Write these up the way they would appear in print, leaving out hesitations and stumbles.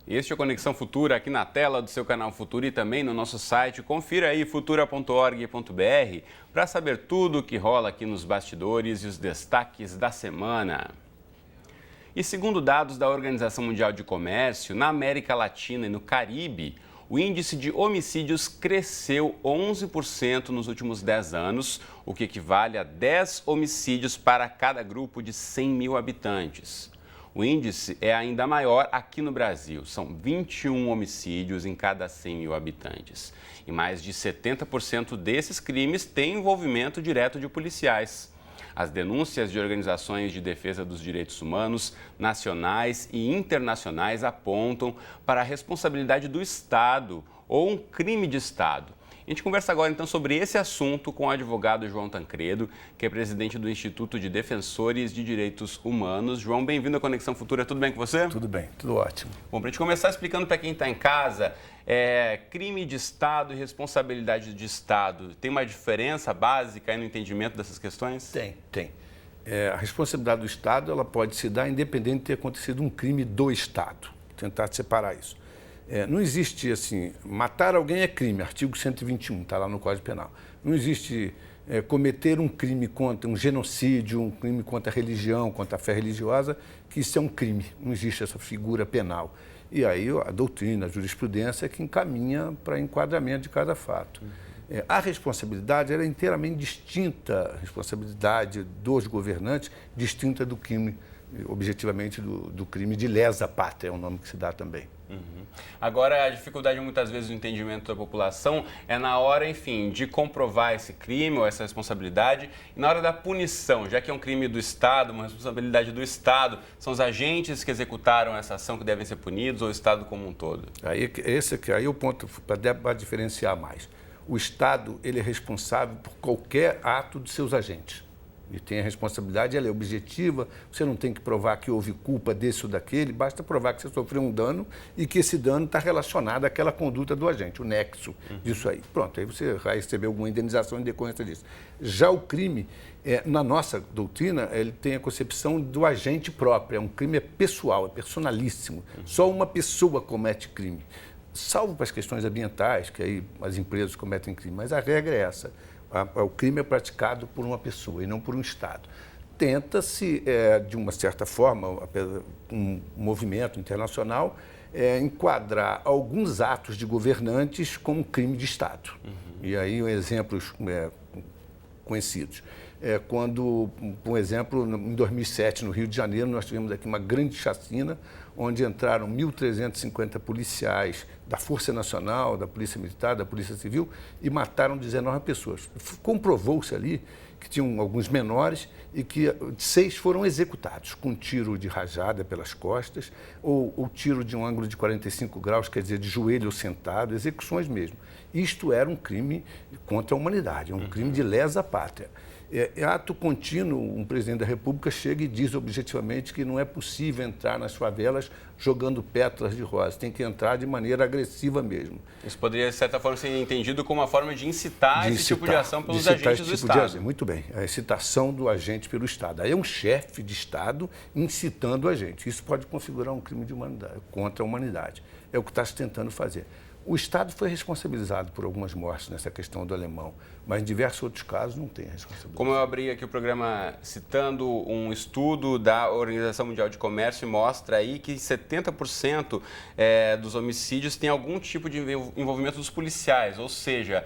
Este é o Conexão Futura aqui na tela do seu canal Futura e também no nosso site. Confira aí futura.org.br para saber tudo o que rola aqui nos bastidores e os destaques da semana. E segundo dados da Organização Mundial de Comércio, na América Latina e no Caribe, o índice de homicídios cresceu 11% nos últimos 10 anos, o que equivale a 10 homicídios para cada grupo de 100 mil habitantes. O índice é ainda maior aqui no Brasil, são 21 homicídios em cada 100 mil habitantes. E mais de 70% desses crimes têm envolvimento direto de policiais. As denúncias de organizações de defesa dos direitos humanos, nacionais e internacionais, apontam para a responsabilidade do Estado ou um crime de Estado. A gente conversa agora, então, sobre esse assunto com o advogado João Tancredo, que é presidente do Instituto de Defensores de Direitos Humanos. João, bem-vindo à Conexão Futura. Tudo bem com você? Tudo bem, tudo ótimo. Bom, para a gente começar explicando para quem está em casa, crime de Estado e responsabilidade de Estado, tem uma diferença básica aí no entendimento dessas questões? Tem. A responsabilidade do Estado ela pode se dar independente de ter acontecido um crime do Estado. Tentar separar isso. Não existe assim, matar alguém é crime, artigo 121, está lá no Código Penal. Não existe cometer um crime contra um genocídio, um crime contra a religião, contra a fé religiosa, que isso é um crime, não existe essa figura penal. E aí a doutrina, a jurisprudência é que encaminha para enquadramento de cada fato. A responsabilidade era inteiramente distinta, a responsabilidade dos governantes, distinta do crime, objetivamente do crime de lesa pátria, é o nome que se dá também. Agora, a dificuldade muitas vezes do entendimento da população é na hora, enfim, de comprovar esse crime ou essa responsabilidade e na hora da punição, já que é um crime do Estado, uma responsabilidade do Estado, são os agentes que executaram essa ação que devem ser punidos ou o Estado como um todo? Aí é o ponto para diferenciar mais. O Estado ele é responsável por qualquer ato de seus agentes. E tem a responsabilidade, ela é objetiva, você não tem que provar que houve culpa desse ou daquele, basta provar que você sofreu um dano e que esse dano está relacionado àquela conduta do agente, o nexo disso aí. Pronto, aí você vai receber alguma indenização em decorrência disso. Já o crime, na nossa doutrina, ele tem a concepção do agente próprio, é um crime pessoal, é personalíssimo, só uma pessoa comete crime. Salvo para as questões ambientais, que aí as empresas cometem crime, mas a regra é essa. O crime é praticado por uma pessoa e não por um Estado. Tenta-se, de uma certa forma, um movimento internacional, enquadrar alguns atos de governantes como crime de Estado. E aí, exemplos conhecidos. Quando, por exemplo, em 2007, no Rio de Janeiro, nós tivemos aqui uma grande chacina, onde entraram 1.350 policiais da Força Nacional, da Polícia Militar, da Polícia Civil e mataram 19 pessoas. Comprovou-se ali que tinham alguns menores e que 6 foram executados com tiro de rajada pelas costas ou tiro de um ângulo de 45 graus, quer dizer, de joelho ou sentado, execuções mesmo. Isto era um crime contra a humanidade, um crime de lesa pátria. Ato contínuo, um presidente da República chega e diz objetivamente que não é possível entrar nas favelas jogando pétalas de rosa, tem que entrar de maneira agressiva mesmo. Isso poderia, de certa forma, ser entendido como uma forma de incitar esse tipo de ação pelos agentes do Estado. Muito bem, a incitação do agente pelo Estado. Aí é um chefe de Estado incitando o agente. Isso pode configurar um crime de humanidade, contra a humanidade. É o que está se tentando fazer. O Estado foi responsabilizado por algumas mortes nessa questão do alemão, mas em diversos outros casos não tem responsabilidade. Como eu abri aqui o programa citando um estudo da Organização Mundial de Comércio, mostra aí que 70% dos homicídios tem algum tipo de envolvimento dos policiais, ou seja,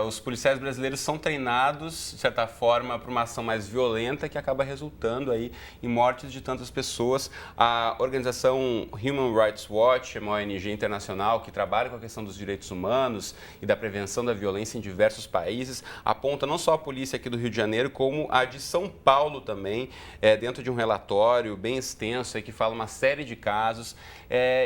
os policiais brasileiros são treinados, de certa forma, para uma ação mais violenta que acaba resultando aí em mortes de tantas pessoas. A organização Human Rights Watch, uma ONG internacional que trabalha com a questão dos direitos humanos e da prevenção da violência em diversos países, aponta não só a polícia aqui do Rio de Janeiro, como a de São Paulo também, dentro de um relatório bem extenso que fala uma série de casos.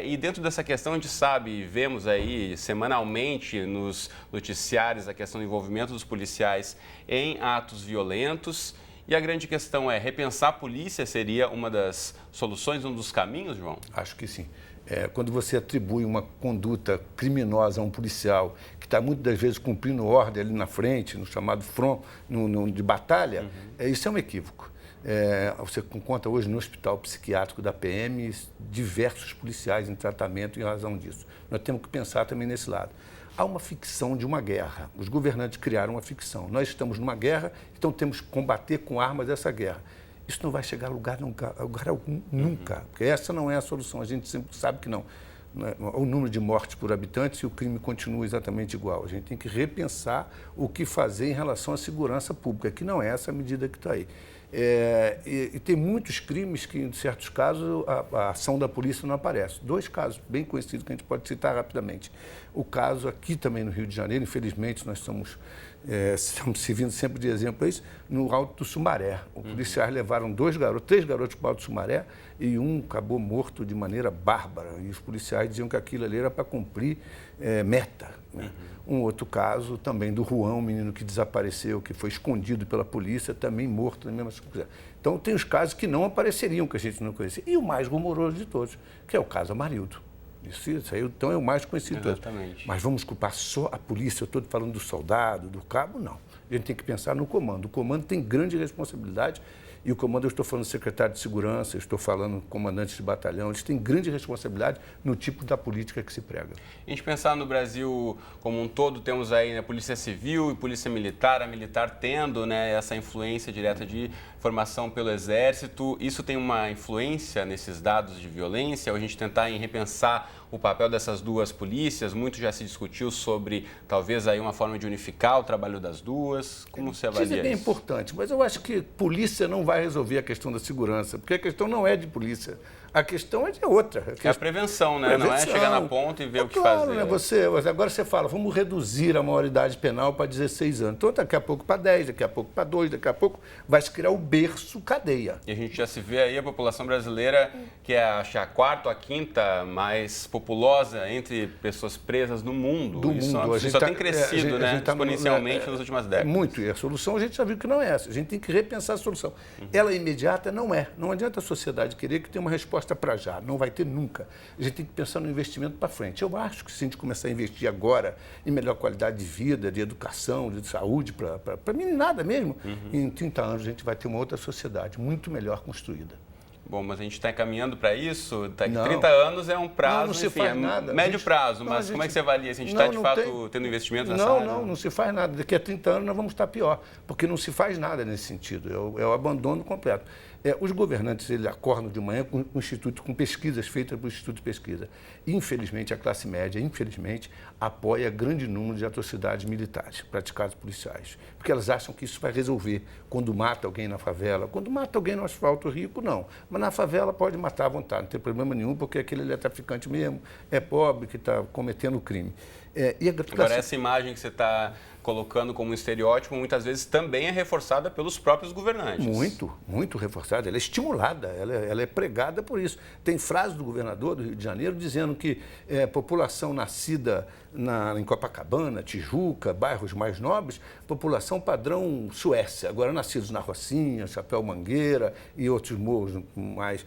E dentro dessa questão a gente sabe, vemos aí semanalmente nos noticiários a questão do envolvimento dos policiais em atos violentos. E a grande questão é, repensar a polícia seria uma das soluções, um dos caminhos, João? Acho que sim. Quando você atribui uma conduta criminosa a um policial que está muitas das vezes cumprindo ordem ali na frente, no chamado front de batalha, isso é um equívoco. Você encontra hoje no hospital psiquiátrico da PM diversos policiais em tratamento em razão disso. Nós temos que pensar também nesse lado. Há uma ficção de uma guerra. Os governantes criaram uma ficção. Nós estamos numa guerra, então temos que combater com armas essa guerra. Isso não vai chegar a lugar algum, nunca, porque essa não é a solução. A gente sempre sabe que não. O número de mortes por habitantes e o crime continua exatamente igual. A gente tem que repensar o que fazer em relação à segurança pública, que não é essa medida que está aí. E tem muitos crimes que, em certos casos, a ação da polícia não aparece. 2 casos bem conhecidos que a gente pode citar rapidamente. O caso aqui também no Rio de Janeiro, infelizmente, nós estamos servindo sempre de exemplo a isso, no Alto do Sumaré. Os policiais levaram 3 garotos para o Alto do Sumaré e um acabou morto de maneira bárbara. E os policiais diziam que aquilo ali era para cumprir meta. Né? Um outro caso também do Juan, um menino que desapareceu, que foi escondido pela polícia, também morto na mesma circunstância. Então, tem os casos que não apareceriam, que a gente não conhecia. E o mais rumoroso de todos, que é o caso Amarildo. Isso aí, então, é o mais conhecido de todos. Mas vamos culpar só a polícia? Eu estou falando do soldado, do cabo? Não. A gente tem que pensar no comando. O comando tem grande responsabilidade. E o comando, eu estou falando do secretário de segurança, eu estou falando comandante de batalhão, eles têm grande responsabilidade no tipo da política que se prega. A gente pensar no Brasil como um todo, temos aí a Polícia Civil e Polícia Militar, a militar tendo, né, essa influência direta de formação pelo Exército. Isso tem uma influência nesses dados de violência? Ou a gente tentar repensar o papel dessas 2 polícias? Muito já se discutiu sobre talvez aí uma forma de unificar o trabalho das 2. Como você avalia isso? Isso é bem importante, mas eu acho que polícia não vai resolver a questão da segurança, porque a questão não é de polícia. A questão é de outra. É a prevenção, né? Não é chegar na ponta e ver o que fazer. Né? Agora você fala, vamos reduzir a maioridade penal para 16 anos. Então, daqui a pouco para 10, daqui a pouco para 2, daqui a pouco vai se criar o berço cadeia. E a gente já se vê aí a população brasileira, que é a 4ª ou a 5ª mais populosa entre pessoas presas no mundo. Isso só tem crescido, exponencialmente nas últimas décadas. Muito. E a solução a gente já viu que não é essa. A gente tem que repensar a solução. Ela imediata não é. Não adianta a sociedade querer que tenha uma resposta para já, não vai ter nunca. A gente tem que pensar no investimento para frente. Eu acho que se a gente começar a investir agora em melhor qualidade de vida, de educação, de saúde, para meninada mesmo, em 30 anos a gente vai ter uma outra sociedade muito melhor construída. Bom, mas a gente está caminhando para isso? 30 anos é um prazo, não se faz nada. Médio prazo, mas como é que você avalia? Se a gente está, de fato, tendo investimento nessa área? Não se faz nada. Daqui a 30 anos nós vamos estar pior, porque não se faz nada nesse sentido. É o abandono completo. Os governantes, eles acordam de manhã com pesquisas feitas pelo Instituto de Pesquisa. Infelizmente, a classe média, apoia grande número de atrocidades militares praticadas por policiais, porque elas acham que isso vai resolver quando mata alguém na favela. Quando mata alguém no asfalto rico, não. Mas na favela pode matar à vontade, não tem problema nenhum, porque aquele é traficante mesmo, é pobre, que está cometendo crime. Agora, essa imagem que você está colocando como um estereótipo, muitas vezes também é reforçada pelos próprios governantes. Muito reforçada. Ela é estimulada, ela é pregada por isso. Tem frase do governador do Rio de Janeiro dizendo que população nascida em Copacabana, Tijuca, bairros mais nobres, população padrão Suécia. Agora, nascidos na Rocinha, Chapéu Mangueira e outros morros mais,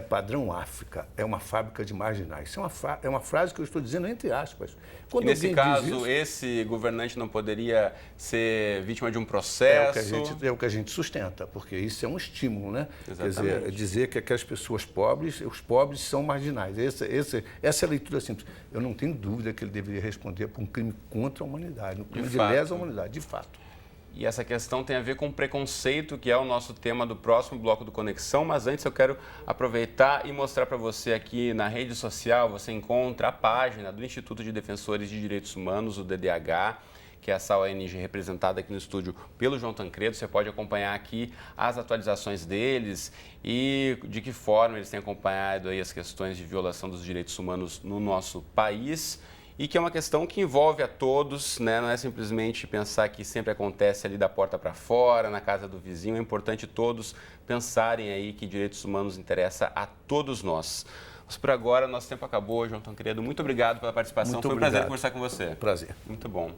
padrão África. É uma fábrica de marginais. Isso é uma frase que eu estou dizendo entre aspas. E nesse caso, esse governante não poderia ser vítima de um processo? É o que a gente sustenta, porque isso é um estímulo, né? Exatamente. Quer dizer, dizer que aquelas pessoas pobres, os pobres são marginais. Essa é a leitura simples. Eu não tenho dúvida que ele deveria responder por um crime contra a humanidade, um crime de lesa à humanidade, de fato. E essa questão tem a ver com preconceito, que é o nosso tema do próximo bloco do Conexão. Mas antes eu quero aproveitar e mostrar para você aqui na rede social, você encontra a página do Instituto de Defensores de Direitos Humanos, o DDH, que é essa ONG representada aqui no estúdio pelo João Tancredo. Você pode acompanhar aqui as atualizações deles e de que forma eles têm acompanhado aí as questões de violação dos direitos humanos no nosso país. E que é uma questão que envolve a todos, né? Não é simplesmente pensar que sempre acontece ali da porta para fora, na casa do vizinho. É importante todos pensarem aí que direitos humanos interessa a todos nós. Mas por agora, nosso tempo acabou, João Tancredo. Muito obrigado pela participação. Foi um prazer conversar com você. Prazer. Muito bom.